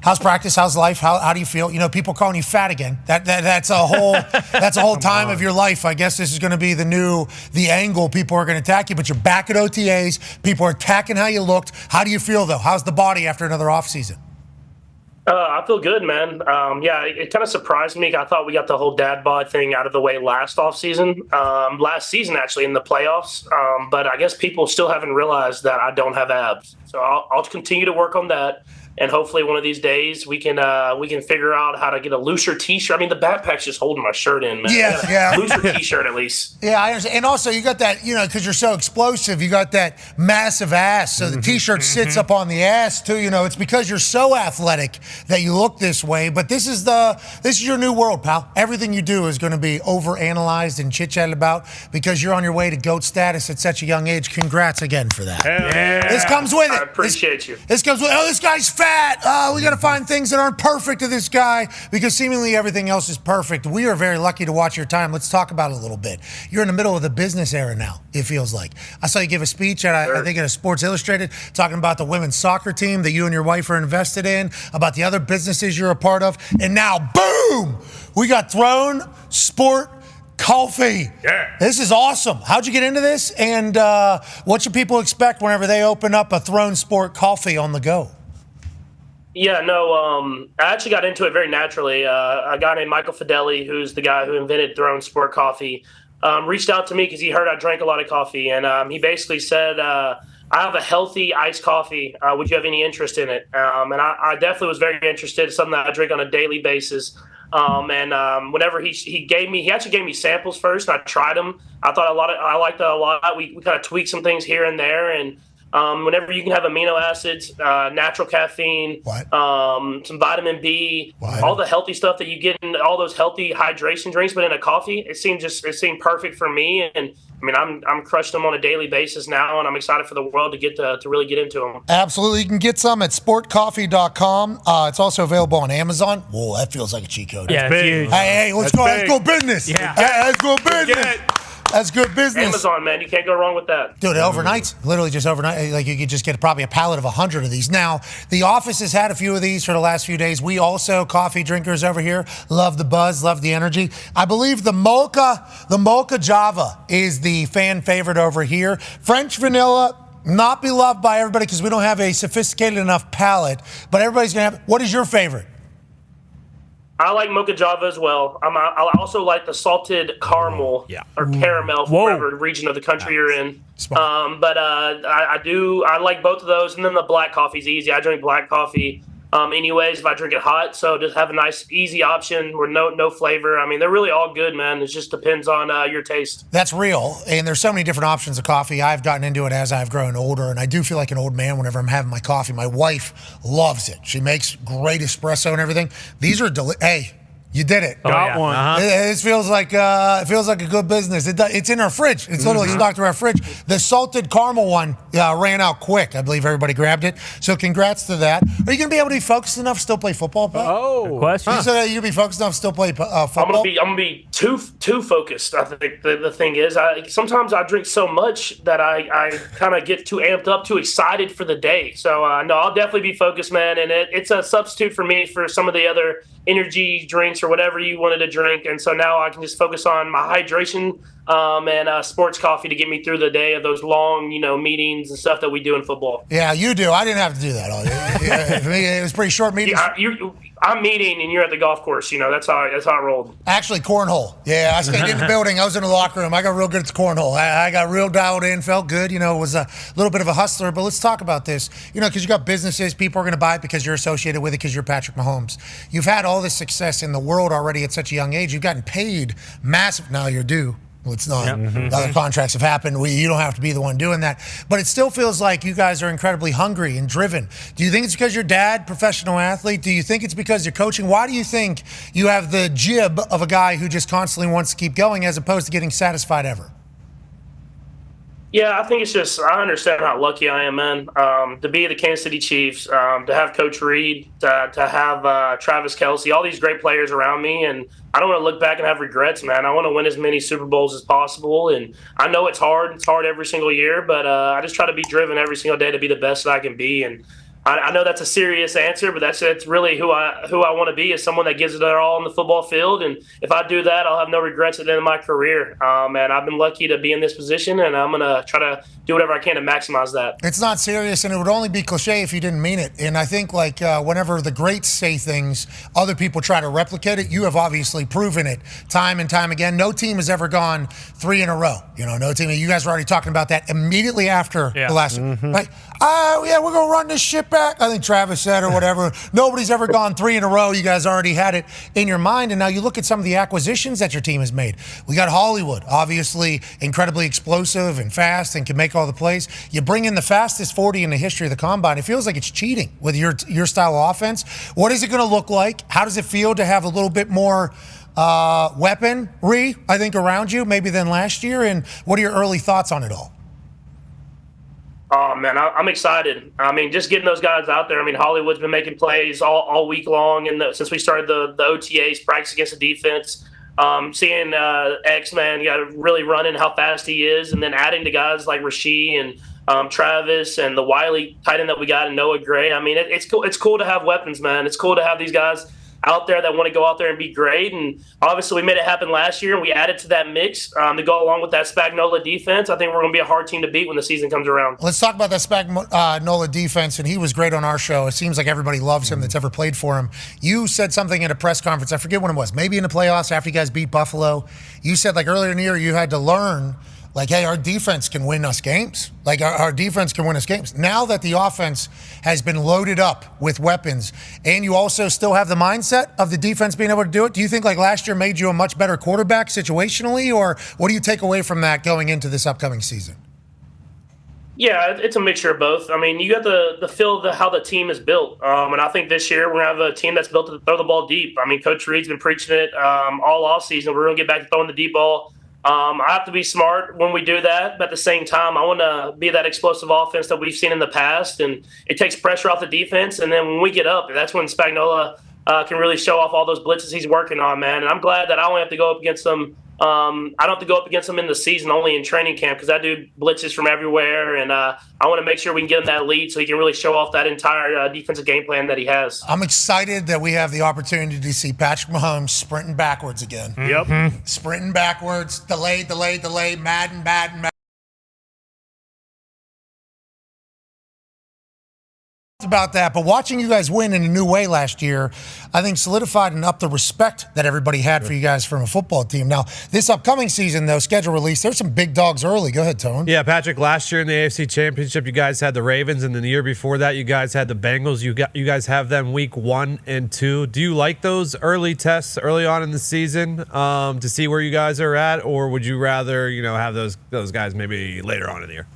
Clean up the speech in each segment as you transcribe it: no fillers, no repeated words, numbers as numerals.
How's practice? How's life? How do you feel? You know, people calling you fat again. That's a whole time of your life. I guess this is going to be the angle people are going to attack you. But you're back at OTAs. People are attacking how you looked. How do you feel though? How's the body after another offseason? I feel good, man. It kind of surprised me. I thought we got the whole dad bod thing out of the way last season actually in the playoffs. But I guess people still haven't realized that I don't have abs. So I'll continue to work on that. And hopefully one of these days we can figure out how to get a looser T-shirt. I mean, the backpack's just holding my shirt in, man. Yeah. Looser T-shirt at least. Yeah, I understand. And also you got that, because you're so explosive, you got that massive ass. So the T-shirt sits up on the ass too. It's because you're so athletic that you look this way. But this is your new world, pal. Everything you do is going to be overanalyzed and chit-chatted about because you're on your way to GOAT status at such a young age. Congrats again for that. Yeah. This comes with it. I appreciate you. This comes with, this guy's fat. We got to find things that aren't perfect to this guy because seemingly everything else is perfect. We are very lucky to watch your time. Let's talk about it a little bit. You're in the middle of the business era now, it feels like. I saw you give a speech at, I think, at Sports Illustrated, talking about the women's soccer team that you and your wife are invested in, about the other businesses you're a part of. And now, boom, we got Throne Sport Coffee. Yeah. This is awesome. How'd you get into this? And what should people expect whenever they open up a Throne Sport Coffee on the go? Yeah, no, I actually got into it very naturally. A guy named Michael Fideli, who's the guy who invented Throne Sport Coffee, reached out to me because he heard I drank a lot of coffee. And he basically said, I have a healthy iced coffee. Would you have any interest in it? And I definitely was very interested. It's something that I drink on a daily basis. Whenever he actually gave me samples first, and I tried them. I liked it a lot. We kind of tweaked some things here and there, and whenever you can have amino acids, natural caffeine, some vitamin B, all the healthy stuff that you get in all those healthy hydration drinks, but in a coffee, it seemed perfect for me. And I mean, I'm crushing them on a daily basis now, and I'm excited for the world to get to really get into them. Absolutely. You can get some at sportcoffee.com. It's also available on Amazon. Whoa, that feels like a cheat code. Yeah, it's huge. Hey, let's go business. Yeah. Let's go business. That's good business. Amazon, man, you can't go wrong with that. Dude, overnight, literally just overnight, like you could just get probably a pallet of 100 of these. Now, the office has had a few of these for the last few days. We also, coffee drinkers over here, love the buzz, love the energy. I believe the Mocha Java is the fan favorite over here. French vanilla, not beloved by everybody because we don't have a sophisticated enough palate, but everybody's going to have. What is your favorite? I like Mocha Java as well. I also like the salted caramel or caramel from whatever region of the country you're in. I like both of those. And then the black coffee's easy. I drink black coffee anyways if I drink it hot. So just have a nice, easy option with no flavor. I mean, they're really all good, man. It just depends on your taste. That's real. And there's so many different options of coffee. I've gotten into it as I've grown older, and I do feel like an old man whenever I'm having my coffee. My wife loves it. She makes great espresso and everything. These are Hey, you did it. Got one. Uh-huh. It feels like a good business. It's in our fridge. It's literally stuck to our fridge. The salted caramel one ran out quick. I believe everybody grabbed it. So congrats to that. Are you going to be able to be focused enough to still play football, Pat? Good question. You said you're going to be focused enough to still play football? I'm gonna be too focused. I think the thing is, sometimes I drink so much that I kind of get too amped up, too excited for the day. So no, I'll definitely be focused, man. And it's a substitute for me for some of the other energy drinks or whatever you wanted to drink. And so now I can just focus on my hydration and sports coffee to get me through the day of those long, meetings and stuff that we do in football. Yeah, you do. I didn't have to do that. For me, it was pretty short meetings. I'm meeting and you're at the golf course. That's how it rolled. Actually, cornhole. Yeah, I stayed in the building. I was in the locker room. I got real good at the cornhole. I got real dialed in, felt good. Was a little bit of a hustler. But let's talk about this. Because you got businesses. People are going to buy it because you're associated with it because you're Patrick Mahomes. You've had all this success in the world already at such a young age. You've gotten paid massive. Now you're due. Well, it's not. Yep. Other contracts have happened. You don't have to be the one doing that. But it still feels like you guys are incredibly hungry and driven. Do you think it's because your dad, professional athlete? Do you think it's because you're coaching? Why do you think you have the jib of a guy who just constantly wants to keep going as opposed to getting satisfied ever? Yeah, I think it's just I understand how lucky I am, man. To be the Kansas City Chiefs, to have Coach Reed, to have Travis Kelce, all these great players around me, and I don't want to look back and have regrets, man. I want to win as many Super Bowls as possible, and I know it's hard. It's hard every single year, but I just try to be driven every single day to be the best that I can be, and I know that's a serious answer, but that's really who I want to be, is someone that gives it their all on the football field. And if I do that, I'll have no regrets at the end of my career. And I've been lucky to be in this position, and I'm going to try to do whatever I can to maximize that. It's not serious, and it would only be cliche if you didn't mean it. And I think whenever the greats say things, other people try to replicate it. You have obviously proven it time and time again. No team has ever gone 3 in a row. No team. You guys were already talking about that immediately after the last. Like, we're going to run this shit back. I think Travis said or whatever. Nobody's ever gone 3 in a row. You guys already had it in your mind. And now you look at some of the acquisitions that your team has made. We got Hollywood, obviously incredibly explosive and fast and can make all the plays. You bring in the fastest 40 in the history of the combine. It feels like it's cheating with your style of offense. What is it going to look like? How does it feel to have a little bit more weaponry, I think, around you maybe than last year? And what are your early thoughts on it all? Oh, man, I'm excited. I mean, just getting those guys out there. I mean, Hollywood's been making plays all week long, and since we started the OTAs, practice against the defense. Seeing X-Man really running how fast he is, and then adding to guys like Rasheed and Travis and the Wiley tight end that we got, and Noah Gray. I mean, it's cool. It's cool to have weapons, man. It's cool to have these guys out there that want to go out there and be great. And obviously we made it happen last year, and we added to that mix to go along with that Spagnuolo defense. I think we're going to be a hard team to beat when the season comes around. Let's talk about that Spagnuolo defense, and he was great on our show. It seems like everybody loves him that's ever played for him. You said something at a press conference, I forget when it was, maybe in the playoffs after you guys beat Buffalo. You said earlier in the year you had to learn hey, our defense can win us games. Our defense can win us games. Now that the offense has been loaded up with weapons, and you also still have the mindset of the defense being able to do it, do you think last year made you a much better quarterback situationally, or what do you take away from that going into this upcoming season? Yeah, it's a mixture of both. I mean, you got the feel of how the team is built. And I think this year we're going to have a team that's built to throw the ball deep. I mean, Coach Reed's been preaching it all offseason. We're going to get back to throwing the deep ball. I have to be smart when we do that, but at the same time, I want to be that explosive offense that we've seen in the past, and it takes pressure off the defense. And then when we get up, that's when Spagnuolo can really show off all those blitzes he's working on, man. And I'm glad that I only have to go up against them. I don't have to go up against him in the season, only in training camp, because that dude blitzes from everywhere, and I want to make sure we can get him that lead so he can really show off that entire defensive game plan that he has. I'm excited that we have the opportunity to see Patrick Mahomes sprinting backwards again. Yep. Sprinting backwards, delay, Madden. About that, but watching you guys win in a new way last year, I think solidified and upped the respect that everybody had for you guys from a football team. Now, this upcoming season, though, schedule release, there's some big dogs early. Go ahead, Tone. Yeah, Patrick, last year in the AFC Championship, you guys had the Ravens, and then the year before that, you guys had the Bengals. You guys have them week 1 and 2. Do you like those early tests early on in the season to see where you guys are at, or would you rather, have those guys maybe later on in the year?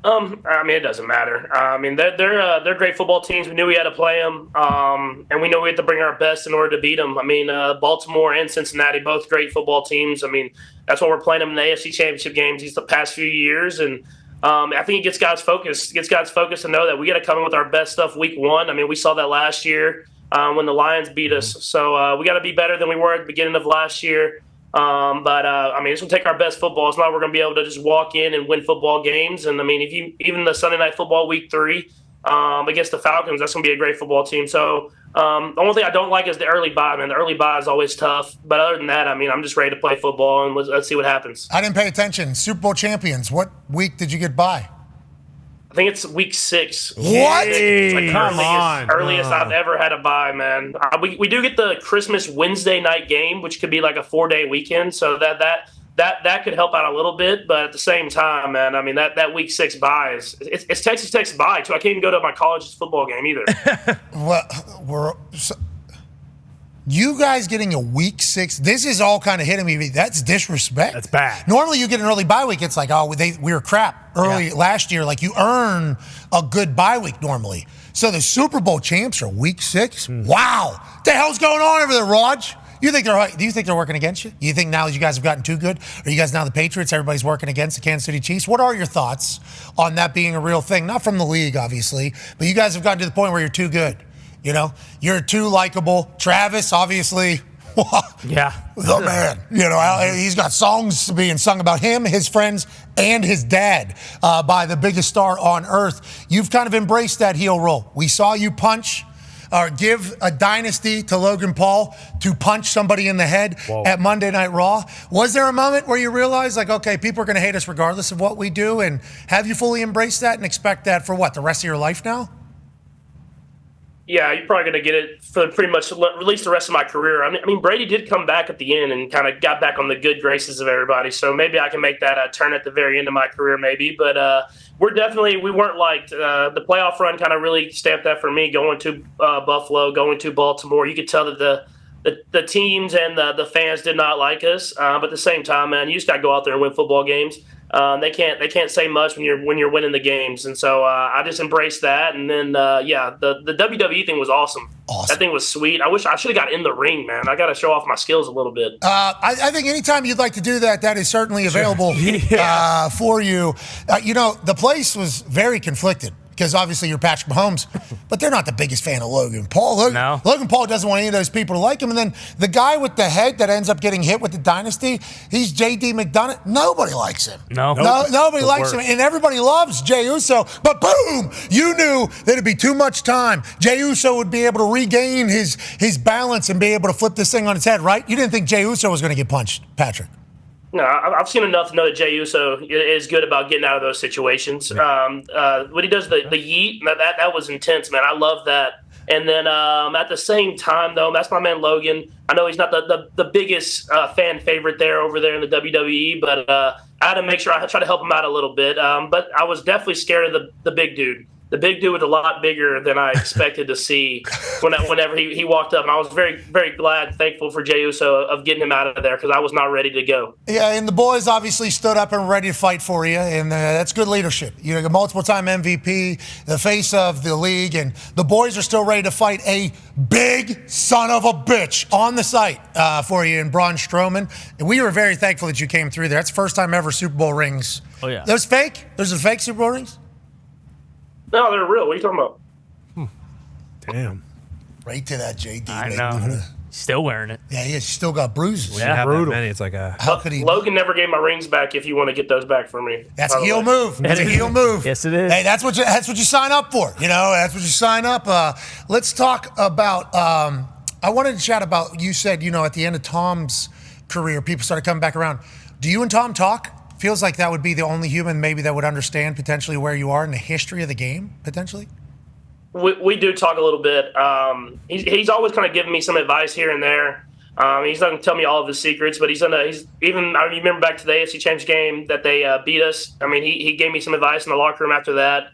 I mean, it doesn't matter. I mean, they're great football teams. We knew we had to play them, and we know we had to bring our best in order to beat them. I mean, Baltimore and Cincinnati, both great football teams. I mean, that's why we're playing them in the AFC Championship games these the past few years, and I think it gets guys focused. It gets guys focused to know that we got to come in with our best stuff week 1. I mean, we saw that last year when the Lions beat us. So we got to be better than we were at the beginning of last year. I mean, it's going to take our best football. It's not we're going to be able to just walk in and win football games. And, I mean, even the Sunday Night Football week 3 against the Falcons, that's going to be a great football team. So the only thing I don't like is the early bye, man. The early bye is always tough. But other than that, I mean, I'm just ready to play football, and let's see what happens. I didn't pay attention. Super Bowl champions, what week did you get by? I think it's week 6. What? It's Come on. Earliest I've ever had a bye, man. We do get the Christmas Wednesday night game, which could be like a 4-day weekend, so that could help out a little bit. But at the same time, man, I mean that week 6 bye it's Texas Tech's bye too. I can't even go to my college's football game either. Well, you guys getting a week 6, this is all kind of hitting me. That's disrespect. That's bad. Normally you get an early bye week, it's like, we were crap early last year. Like, you earn a good bye week normally. So the Super Bowl champs are week 6? Wow. What the hell's going on over there, Raj? Do you think they're working against you? You think now you guys have gotten too good? Are you guys now the Patriots? Everybody's working against the Kansas City Chiefs? What are your thoughts on that being a real thing? Not from the league, obviously, but you guys have gotten to the point where you're too good. You're too likable. Travis, obviously, Yeah. The man. You know, he's got songs being sung about him, his friends, and his dad by the biggest star on earth. You've kind of embraced that heel role. We saw you punch or give a dynasty to Logan Paul to punch somebody in the head at Monday Night Raw. Was there a moment where you realized, like, okay, people are going to hate us regardless of what we do? And have you fully embraced that and expect that for what, the rest of your life now? Yeah, you're probably going to get it for pretty much at least the rest of my career. I mean, Brady did come back at the end and kind of got back on the good graces of everybody. So maybe I can make that turn at the very end of my career, maybe. But we weren't liked. The playoff run kind of really stamped that for me. Going to Buffalo, going to Baltimore, you could tell that the teams and the fans did not like us. But at the same time, man, you just got to go out there and win football games. They can't say much when you're winning the games, and so I just embraced that. And then the WWE thing was awesome. That thing was sweet. I wish I should have got in the ring, man. I got to show off my skills a little bit. I think anytime you'd like to do that, that is certainly available for you. The place was very conflicted. Because obviously you're Patrick Mahomes, but they're not the biggest fan of Logan Paul. Logan Paul doesn't want any of those people to like him. And then the guy with the head that ends up getting hit with the dynasty, he's J.D. McDonough. Nobody likes him. Nobody likes him. And everybody loves Jey Uso. But boom, you knew that it'd be too much time. Jey Uso would be able to regain his balance and be able to flip this thing on its head, right? You didn't think Jey Uso was going to get punched, Patrick. No, I've seen enough to know that Jey Uso is good about getting out of those situations. When he does the yeet, that was intense, man. I love that. And then at the same time, though, that's my man Logan. I know he's not the biggest fan favorite over there in the WWE, but I had to make sure I try to help him out a little bit. But I was definitely scared of the big dude. The big dude was a lot bigger than I expected to see whenever he walked up. And I was very, very thankful for Jey Uso of getting him out of there because I was not ready to go. Yeah, and the boys obviously stood up and were ready to fight for you, and that's good leadership. You're a multiple-time MVP, the face of the league, and the boys are still ready to fight a big son of a bitch on the site for you in Braun Strowman. And we were very thankful that you came through there. That's the first time ever Super Bowl rings. Oh, yeah. Those fake? Those are fake Super Bowl rings? No, they're real. What are you talking about? Damn. Right to that JD. I know. Still wearing it. Yeah, he's still got bruises. Yeah, brutal. Many, it's like how could he? Logan never gave my rings back. If you want to get those back for me, that's a heel move. That's a heel move. Yes, it is. Hey, that's what you sign up for. That's what you sign up. Let's talk about. I wanted to chat about. You said at the end of Tom's career, people started coming back around. Do you and Tom talk? Feels like that would be the only human maybe that would understand potentially where you are in the history of the game, potentially. We do talk a little bit. He's always kind of giving me some advice here and there. He's not going to tell me all of his secrets, but I remember back to the AFC Championship game that they beat us. I mean, he gave me some advice in the locker room after that.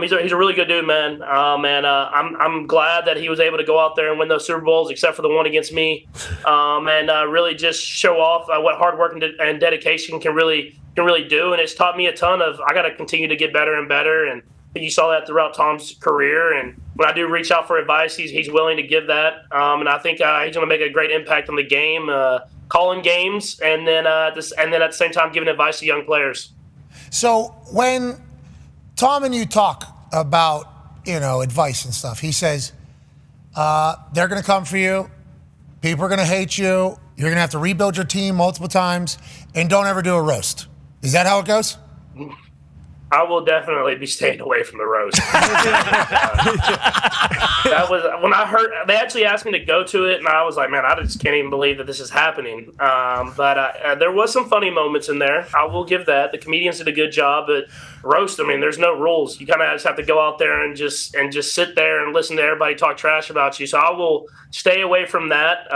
He's a really good dude, man. I'm glad that he was able to go out there and win those Super Bowls, except for the one against me, and really just show off what hard work and dedication can really do. And it's taught me a ton of I got to continue to get better and better. And you saw that throughout Tom's career. And when I do reach out for advice, he's willing to give that. And I think he's going to make a great impact on the game, calling games, and then at the same time giving advice to young players. So when Tom and you talk about, advice and stuff, he says, they're going to come for you. People are going to hate you. You're going to have to rebuild your team multiple times, and don't ever do a roast. Is that how it goes? I will definitely be staying away from the roast. That was when I heard they actually asked me to go to it, and I was like, man, I just can't even believe that this is happening. But there was some funny moments in there. I will give that. The comedians did a good job, but roast, I mean, there's no rules. You kind of just have to go out there and just sit there and listen to everybody talk trash about you. So I will stay away from that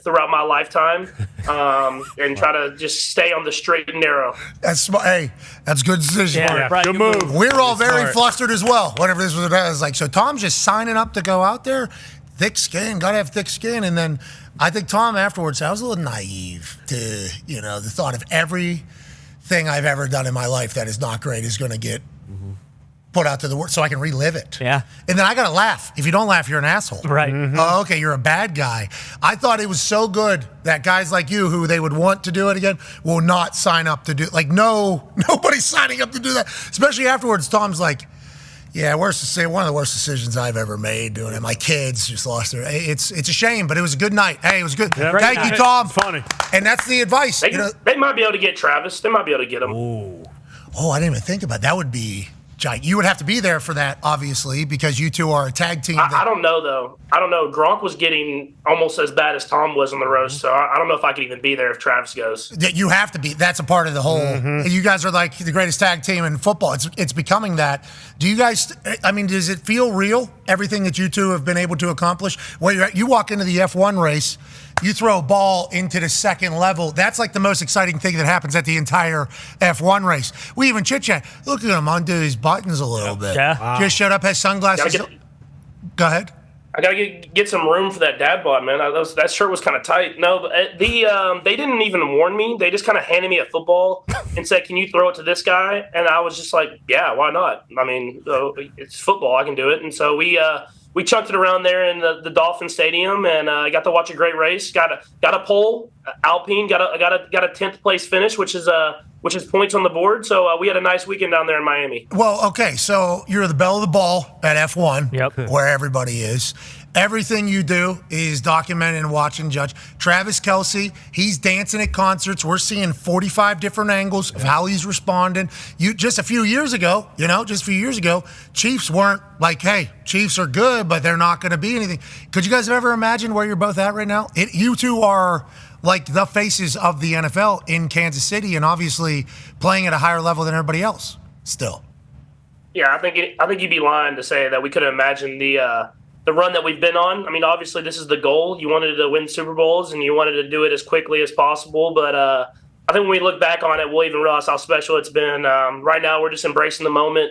throughout my lifetime and try to just stay on the straight and narrow. That's good decision. Yeah, good move. We're all very flustered as well. Whenever this was like, so Tom's just signing up to go out there, thick skin, gotta have thick skin, and then I think Tom afterwards said I was a little naive to the thought of everything I've ever done in my life that is not great is going to get put out to the world so I can relive it. Yeah. And then I got to laugh. If you don't laugh, you're an asshole. Right. Mm-hmm. Oh, okay, you're a bad guy. I thought it was so good that guys like you who they would want to do it again will not sign up to do it. Like, nobody's signing up to do that. Especially afterwards, Tom's like, Yeah, one of the worst decisions I've ever made doing it. My kids just lost their. It's a shame, but it was a good night. Hey, it was good. Yeah, Thank you, Tom. It's funny. And that's the advice. They might be able to get Travis. They might be able to get him. Ooh. Oh, I didn't even think about that. That would be giant. You would have to be there for that, obviously, because you two are a tag team. I don't know, though. I don't know. Gronk was getting almost as bad as Tom was on the roast, so I don't know if I could even be there if Travis goes. You have to be. That's a part of the whole. You guys are like the greatest tag team in football. It's becoming that. Do you guys? I mean, does it feel real? Everything that you two have been able to accomplish. Where you walk into the F1 race, you throw a ball into the second level. That's like the most exciting thing that happens at the entire F1 race. We even chit chat. Look at him undo his buttons a little bit. Yeah. Wow. Just showed up, has sunglasses. Go ahead. I gotta get some room for that dad bod, man. That shirt was kind of tight. No, but they didn't even warn me. They just kind of handed me a football and said, "Can you throw it to this guy?" And I was just like, "Yeah, why not? I mean, it's football. I can do it." And so we chucked it around there in the Dolphin Stadium, and I got to watch a great race. Got a pole, Alpine. Got a 10th place finish, which is points on the board. So we had a nice weekend down there in Miami. Well, okay, so you're the belle of the ball at F1, Yep. where everybody is. Everything you do is documented and watch and judge. Travis Kelce, he's dancing at concerts. We're seeing 45 different angles of how he's responding. Just a few years ago, Chiefs weren't like, hey, Chiefs are good, but they're not going to be anything. Could you guys ever imagine where you're both at right now? You two are like the faces of the NFL in Kansas City, and obviously playing at a higher level than everybody else still. Yeah, I think you'd be lying to say that we could have imagined the run that we've been on. I mean, obviously this is the goal. You wanted to win Super Bowls and you wanted to do it as quickly as possible. But I think when we look back on it, we'll even realize how special it's been. Right now, we're just embracing the moment,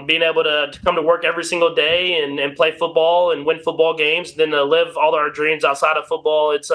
being able to come to work every single day and play football and win football games, then to live all our dreams outside of football. It's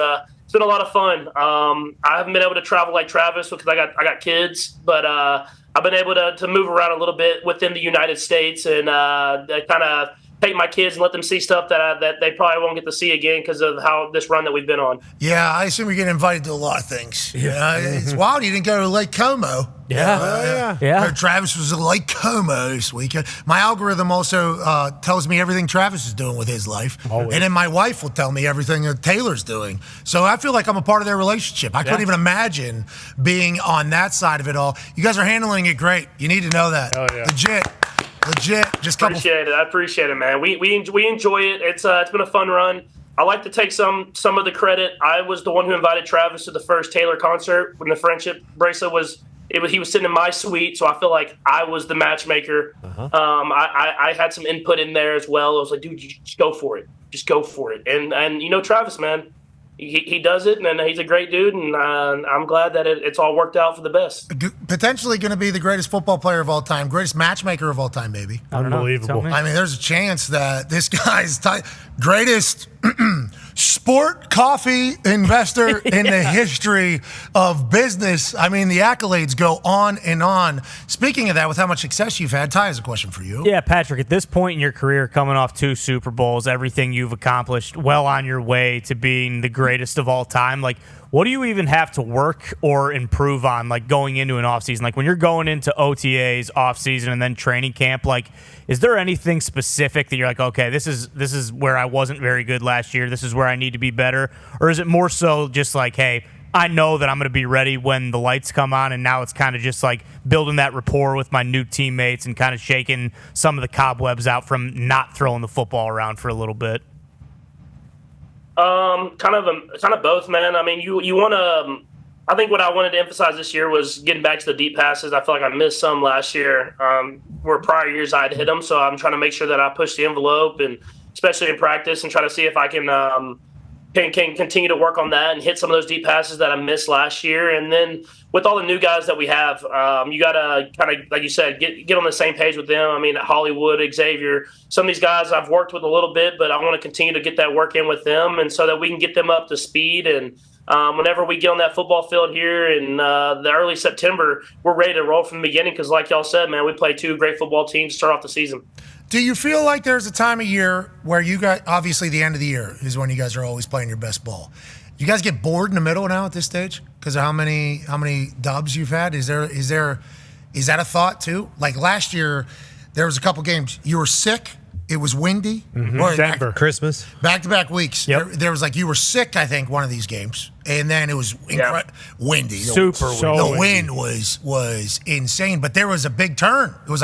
been a lot of fun. I haven't been able to travel like Travis because I got kids, but I've been able to move around a little bit within the United States and kind of take my kids and let them see stuff that they probably won't get to see again because of how this run that we've been on. Yeah, I assume you're getting invited to a lot of things. Yeah, it's wild you didn't go to Lake Como. Yeah. Heard Travis was at Lake Como this weekend. My algorithm also tells me everything Travis is doing with his life. Always. And then my wife will tell me everything that Taylor's doing. So I feel like I'm a part of their relationship. I couldn't even imagine being on that side of it all. You guys are handling it great. You need to know that. Oh, yeah. Legit. Just appreciate it. I appreciate it, man. We enjoy it. It's been a fun run. I like to take some of the credit. I was the one who invited Travis to the first Taylor concert when the friendship bracelet was. He was sitting in my suite, so I feel like I was the matchmaker. I had some input in there as well. I was like, dude, you just go for it. Just go for it. And you know, Travis, man, he does it, and he's a great dude, and I'm glad that it's all worked out for the best. Potentially going to be the greatest football player of all time, greatest matchmaker of all time, maybe. Unbelievable. I mean, there's a chance that this guy's greatest sport coffee investor in the history of business. I mean, the accolades go on and on. Speaking of that, with how much success you've had, Ty has a question for you. Yeah, Patrick, at this point in your career, coming off 2 Super Bowls, everything you've accomplished, well on your way to being the greatest of all time, like, what do you even have to work or improve on, like, going into an offseason? Like, when you're going into OTAs, offseason, and then training camp, like, is there anything specific that you're like, okay, this is where I wasn't very good last year, this is where I need to be better? Or is it more so just like, hey, I know that I'm going to be ready when the lights come on, and now it's kind of just like building that rapport with my new teammates and kind of shaking some of the cobwebs out from not throwing the football around for a little bit? Kind of both, man. I mean, you want to. I think what I wanted to emphasize this year was getting back to the deep passes. I feel like I missed some last year. Where prior years I'd hit them, so I'm trying to make sure that I push the envelope, and especially in practice, and try to see if I can continue to work on that and hit some of those deep passes that I missed last year. And then with all the new guys that we have, you got to kind of, like you said, get on the same page with them. I mean, Hollywood, Xavier, some of these guys I've worked with a little bit, but I want to continue to get that work in with them, and so that we can get them up to speed. And whenever we get on that football field here in the early September, we're ready to roll from the beginning because, like y'all said, man, we play 2 great football teams to start off the season. Do you feel like there's a time of year where you guys, obviously the end of the year is when you guys are always playing your best ball. You guys get bored in the middle now at this stage because of how many dubs you've had? Is that a thought too? Like last year, there was a couple games. You were sick. It was windy. Denver. Christmas. Back-to-back weeks. Yep. There was you were sick, I think, one of these games. And then it was windy. Super windy. The wind was insane. But there was a big turn. It was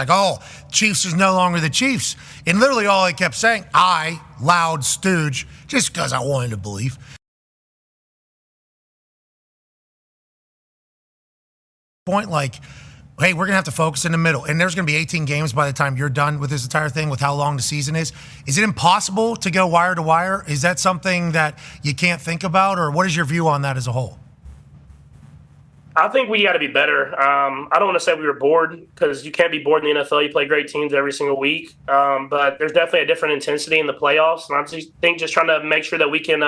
Chiefs is no longer the Chiefs. And literally all I kept saying, loud stooge, just because I wanted to believe. Point hey, we're going to have to focus in the middle. And there's going to be 18 games by the time you're done with this entire thing, with how long the season is. Is it impossible to go wire to wire? Is that something that you can't think about? Or what is your view on that as a whole? I think we got to be better. I don't want to say we were bored, because you can't be bored in the NFL. You play great teams every single week. But there's definitely a different intensity in the playoffs. And I think just trying to make sure that we can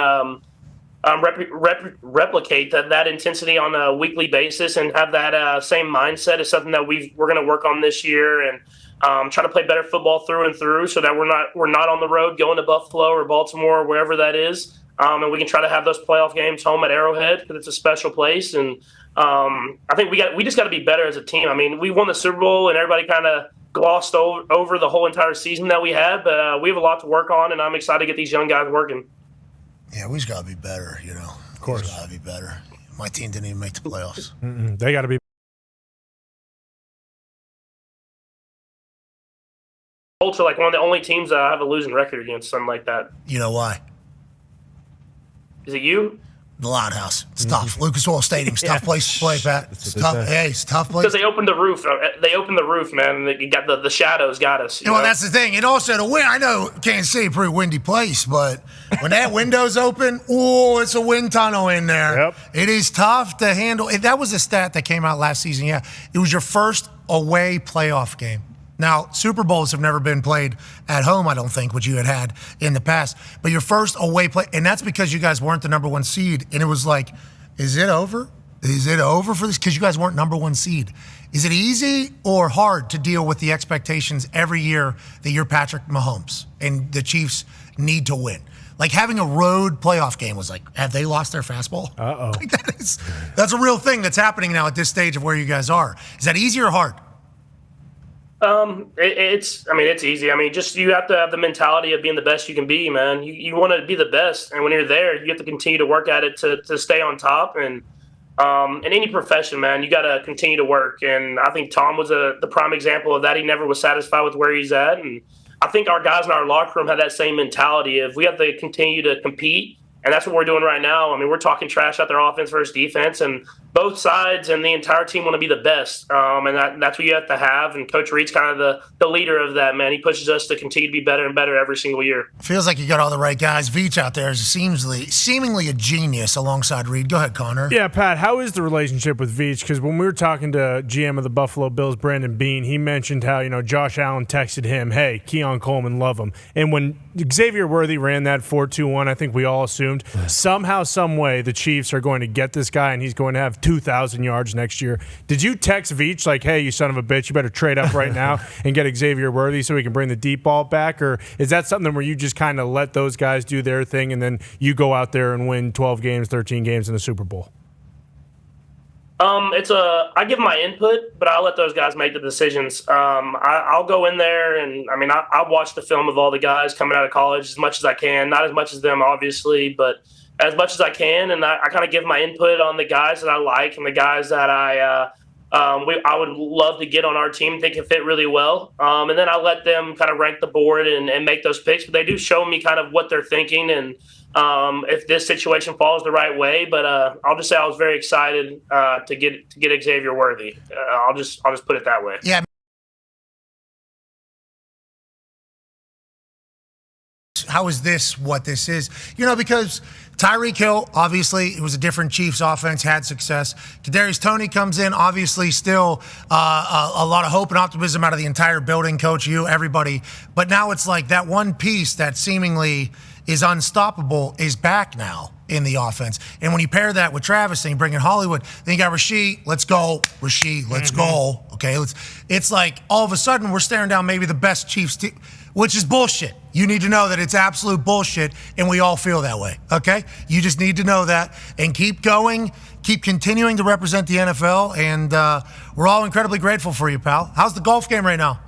replicate that intensity on a weekly basis and have that same mindset is something that we're going to work on this year, and try to play better football through and through, so that we're not on the road going to Buffalo or Baltimore or wherever that is, and we can try to have those playoff games home at Arrowhead, because it's a special place. And I think we just got to be better as a team. I mean, we won the Super Bowl and everybody kind of glossed over the whole entire season that we had, but we have a lot to work on, and I'm excited to get these young guys working. Yeah, we just got to be better, Of course. We got to be better. My team didn't even make the playoffs. They got to be. Culture, one of the only teams that have a losing record against, something like that. You know why? Is it you? The Loud House. It's tough. Lucas Oil Stadium's tough place to play, Pat. It's tough. Hey, it's a tough place. Because they opened the roof. They opened the roof, man. You got the shadows got us. Well, that's the thing. And also the wind. I know Kansas City, a pretty windy place, but when that window's open, it's a wind tunnel in there. Yep. It is tough to handle. That was a stat that came out last season. Yeah, it was your first away playoff game. Now, Super Bowls have never been played at home, I don't think, which you had in the past. But your first away play, and that's because you guys weren't the number one seed. And it was is it over? Is it over for this? Because you guys weren't number one seed. Is it easy or hard to deal with the expectations every year that you're Patrick Mahomes and the Chiefs need to win? Having a road playoff game was have they lost their fastball? Uh-oh. That's a real thing that's happening now at this stage of where you guys are. Is that easy or hard? It's easy. Just you have to have the mentality of being the best you can be, man. You want to be the best, and when you're there, you have to continue to work at it to stay on top. And in any profession, man, you got to continue to work. And I think Tom was the prime example of that. He never was satisfied with where he's at, and I think our guys in our locker room have that same mentality of we have to continue to compete. And that's what we're doing right now. We're talking trash out their offense versus defense, and both sides and the entire team want to be the best. And that's what you have to have. And Coach Reed's kind of the leader of that, man. He pushes us to continue to be better and better every single year. Feels like you got all the right guys. Veach out there is seemingly a genius alongside Reed. Go ahead, Connor. Yeah, Pat, how is the relationship with Veach? Because when we were talking to GM of the Buffalo Bills, Brandon Beane, he mentioned how, Josh Allen texted him, hey, Keon Coleman, love him. And when Xavier Worthy ran that 4-2-1, I think we all assumed somehow, some way, the Chiefs are going to get this guy and he's going to have 2,000 yards next year. Did you text Veach hey, you son of a bitch, you better trade up right now and get Xavier Worthy so he can bring the deep ball back? Or is that something where you just kind of let those guys do their thing and then you go out there and win 12 games, 13 games in the Super Bowl? I give my input, but I'll let those guys make the decisions. I'll go in there and I'll watch the film of all the guys coming out of college as much as I can. Not as much as them, obviously, but as much as I can. And I kind of give my input on the guys that I like and the guys that I would love to get on our team, think can fit really well. And then I'll let them kind of rank the board and make those picks. But they do show me kind of what they're thinking and if this situation falls the right way. But I'll just say I was very excited to get Xavier Worthy. I'll just put it that way. Yeah. How is this what this is? Because Tyreek Hill, obviously, it was a different Chiefs offense, had success. Kadarius Toney comes in, obviously, still a lot of hope and optimism out of the entire building, coach, you, everybody. But now it's that one piece that seemingly is unstoppable is back now in the offense. And when you pair that with Travis and you bring in Hollywood, then you got Rasheed, let's go. Rasheed, let's go. Okay, it's all of a sudden we're staring down maybe the best Chiefs team, which is bullshit. You need to know that it's absolute bullshit, and we all feel that way, okay? You just need to know that and keep going, keep continuing to represent the NFL, and we're all incredibly grateful for you, pal. How's the golf game right now?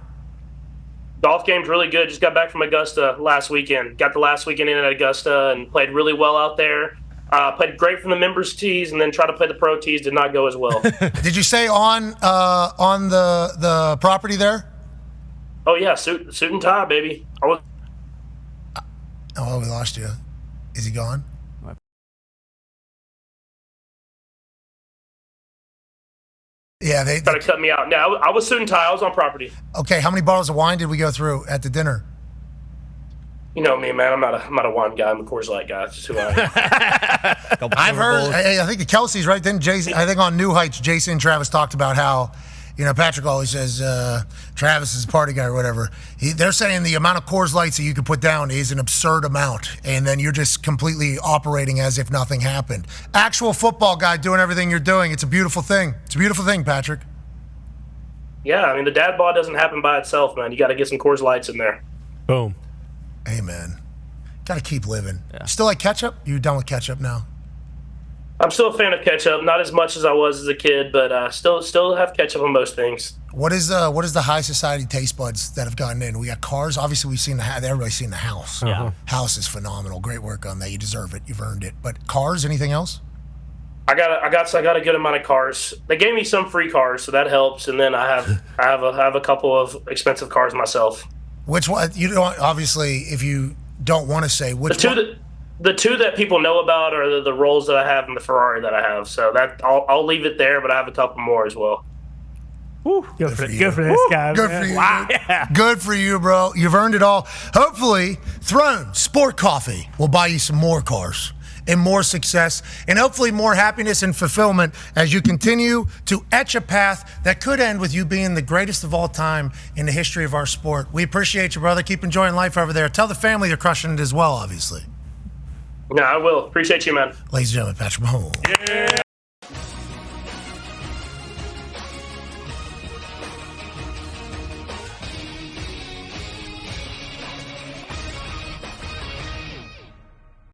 Golf game's really good. Just got back from Augusta last weekend. Got the last weekend in at Augusta and played really well out there. Played great from the members tees, and then tried to play the pro tees. Did not go as well. Did you say on the property there? Oh yeah, suit and tie, baby. Oh, we lost you. Is he gone? Yeah, they Try to cut me out. No, I was suit and tie. I was on property. Okay, how many bottles of wine did we go through at the dinner? You know me, man. I'm not a wine guy. I'm a Coors Light guy. That's just who I am. I've heard. I think the Kelce's right. Then Jason. I think on New Heights, Jason and Travis talked about how, Patrick always says Travis is a party guy or whatever. They're saying the amount of Coors Lights that you can put down is an absurd amount, and then you're just completely operating as if nothing happened. Actual football guy doing everything you're doing. It's a beautiful thing. It's a beautiful thing, Patrick. Yeah, I mean the dad bod doesn't happen by itself, man. You got to get some Coors Lights in there. Boom. Hey, man. Got to keep living. Yeah. Still like ketchup? You done with ketchup now? I'm still a fan of ketchup, not as much as I was as a kid, but still have ketchup on most things. What is the high society taste buds that have gotten in? We got cars. Obviously, we've seen everybody's seen the house. Yeah. House is phenomenal. Great work on that. You deserve it. You've earned it. But cars, anything else? I got a good amount of cars. They gave me some free cars, so that helps. And then I have a couple of expensive cars myself. Which one? You don't obviously. If you don't want to say which one. The two that people know about are the Rolls that I have and the Ferrari that I have. So that I'll leave it there, but I have a couple more as well. Woo, good for this guy. Good man. for you. Wow. Yeah. Good for you, bro. You've earned it all. Hopefully, Throne Sport Coffee will buy you some more cars and more success, and hopefully more happiness and fulfillment as you continue to etch a path that could end with you being the greatest of all time in the history of our sport. We appreciate you, brother. Keep enjoying life over there. Tell the family you're crushing it as well, obviously. No, I will. Appreciate you, man. Ladies and gentlemen, Patrick Mahomes. Yeah.